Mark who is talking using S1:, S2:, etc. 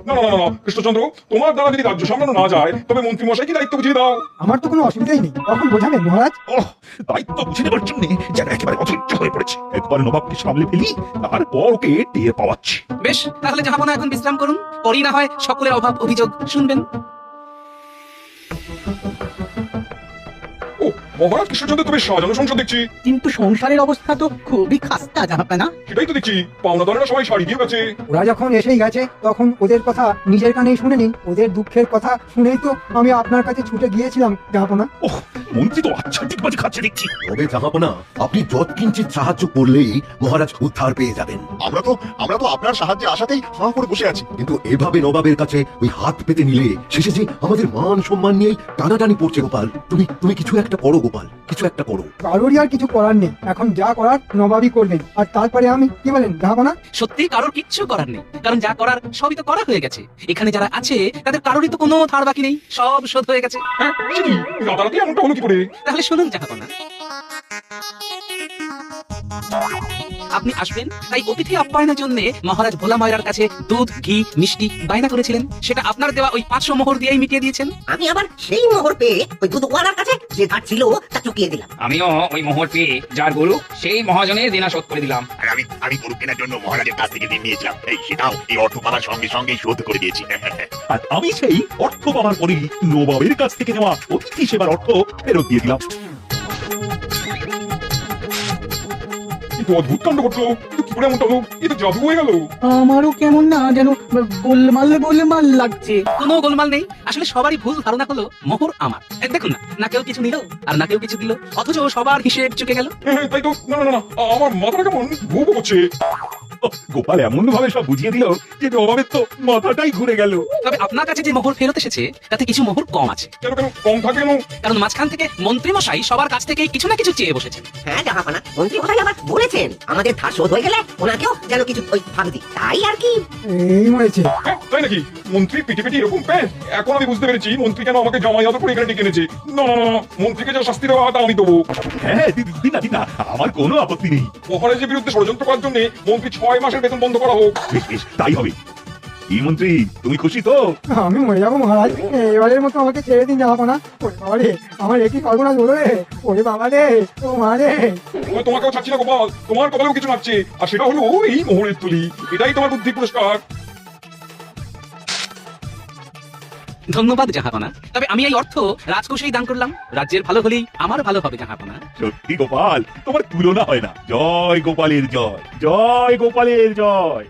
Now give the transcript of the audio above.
S1: না না না না কৃষ্ণচন্দ্র, তোমার দ্বারা যদি রাজ্য সামলানো না যায় তবে মন্ত্রী মশাইকে দায়িত্ব বুঝিয়ে দাও।
S2: আমার তো কোনো অসুবিধাই নেই, কখন বোঝাবেন মহারাজ?
S3: দায়িত্ব বুঝে নেবার জন্য যেন একেবারে অধৈর্য হয়ে পড়েছে। একবার নবাবকে সামলে ফেলি, তারপর ওকে টের পাওয়াচ্ছি।
S4: বেশ, তাহলে জাহাপনা এখন বিশ্রাম করুন, পরই না হয় সকলের অভাব অভিযোগ শুনবেন।
S1: ও মহারাজ কৃষ্ণচন্দ্র, তবে সাজানো সংসার দেখছি।
S5: কিন্তু সংসারের অবস্থা তো খুবই খাস্তা জাহাপানা।
S1: সেটাই তো দেখছি, পাওনাদারেরা সবাই শাড়ি দিয়ে গেছে।
S2: ওরা যখন এসেই গেছে তখন ওদের কথা নিজের কানেই শুনে নিন। ওদের দুঃখের কথা শুনেই তো আমি আপনার কাছে ছুটে গিয়েছিলাম জাহাপনা।
S3: মন্ত্রী তো আচ্ছা ঠিক বাজে খাচ্ছে দেখছি।
S6: তবে জাহাপনা, আপনি যৎকিঞ্চিত সাহায্য করলেই মহারাজ উদ্ধার পেয়ে যাবেন।
S7: আমরা তো আপনার সাহায্যে আসাতেই হাঁ করে বসে আছি।
S6: কিন্তু এভাবে নবাবের কাছে ওই হাত পেতে নিলে শেষে যে আমাদের মান সম্মান নিয়েই টানাটানি পড়ছে। গোপাল, তুমি কিছু একটা করো গোপাল, কিছু একটা করো।
S2: কারোরই আর কিছু করার নেই, এখন যা করার নবাবই করবেন। আর তারপরে আমি কি বলেন জাহাপনা?
S4: সত্যি কারোর কিচ্ছু করার নেই, কারণ যা করার সবই তো করা হয়ে গেছে। এখানে যারা আছে তাদের কারোরই তো কোনো ধার বাকি নেই, সব শোধ হয়ে গেছে।
S1: হ্যাঁ সে কি, রাতারাতি এমনটা হলো কি করে?
S4: তাহলে শুনুন জাহাপনা, আপনি আসবেন তাই অতিথি আপ্যায়নের জন্য মহারাজ ভোলা ময়রার কাছে দুধ, ঘি, মিষ্টি বায়না করেছিলেন। সেটা আপনার দেওয়া ওই 500 মোহর দিয়েই মিটিয়ে দিয়েছেন।
S8: আমি আবার সেই মোহর পেয়ে ওই দুধওয়ালার কাছে যে ধার ছিল তা চুকিয়ে দিলাম।
S9: আমিও ওই মোহর পেয়ে যার গরু সেই মহাজনের দেনা শোধ করে দিলাম।
S7: আর আমি গরু কেনার জন্য মহারাজের কাছ থেকে ঋণ নিয়েছিলাম, সেটাও এই অর্থ পাওয়ার সঙ্গে সঙ্গে শোধ করে দিয়েছি।
S3: আর আমি সেই অর্থ পাওয়ার পরেই নবাবের কাছ থেকে নেওয়া অতিথি সেবার অর্থ ফেরত দিয়ে দিলাম।
S1: কিন্তু অদ্ভুত কাণ্ড ঘটলো, কিন্তু কি করে এমনটা হলো? এ তো জাদু হয়ে গেল।
S5: আমারও কেমন না যেন গোলমাল গোলমাল লাগছে।
S4: কোনো গোলমাল নেই, আসলে সবারই ভুল ধারণা হলো মোহর আমার। এই দেখুন না, না কেউ কিছু নিল আর না কেউ কিছু দিল, অথচ সবার হিসেব চুকে গেল।
S1: হ্যাঁ তাই তো। না না না না, আমার মাথাটা কেমন ভূ ভূ করছে।
S3: গোপাল এমন ভাবে সব বুঝিয়ে দিল যে নবাবের তো মাথাটাই ঘুরে গেল।
S4: তবে আপনার কাছে যে মোহর ফেরত এসেছে তাতে কিছু মোহর কম আছে।
S1: কেন কেন কম থাকে কেন?
S4: কারণ মাঝখান থেকে মন্ত্রী মশাই সবার কাছ থেকে কিছু না কিছু চেয়ে বসেছেন।
S8: হ্যাঁ জাহাপানা, মন্ত্রী মশাই আবার বলেছেন আমাদের ধার শোধ হয়ে গেলে ওনাকেও যেন কিছু ওই ভাগ দিই, তাই আর কি।
S2: এই মরেছে।
S1: হ্যাঁ তাই নাকি? মন্ত্রী পিটি পিটি এরকম প্যান্ট? এখন আমি বুঝতে পেরেছি মন্ত্রী কেন আমাকে জামাই আদর করে এখানে ডেকে এনেছে। না না না, মন্ত্রীকে যা শাস্তি দেওয়া তা আমি দেবো।
S3: হ্যাঁ দিন না, আমার কোনো আপত্তি নেই।
S1: মহারাজের বিরুদ্ধে ষড়যন্ত্র করার জন্য মন্ত্রী 6 মাসের বেতন বন্ধ করা হোক।
S3: বেশ তাই হবে। এই মন্ত্রী, তুমি খুশি তো?
S2: আমি মরে যাবো মহারাজ, এবারের মতো আমাকে ছেড়ে দিন জাহাপনা। ওরে বাবা রে, আমার একই সর্বনাশ হলো রে। ওরে বাবা রে, ও মা রে।
S1: তোমাকেও ছাড়ছি না গোপাল, তোমার কপালেও কিছু নাচছে, আর সেটা হলো এই মোহরের তুলি। এটাই তোমার বুদ্ধি পুরস্কার।
S4: ধন্যবাদ জাহাপনা, তবে আমি এই অর্থ রাজকোষেই দান করলাম। রাজ্যের ভালো হলেই আমার ভালো হবে জাহাপনা।
S3: সত্যি গোপাল, তোমার তুলনা হয় না। জয় গোপালের জয়, জয় গোপালের জয়।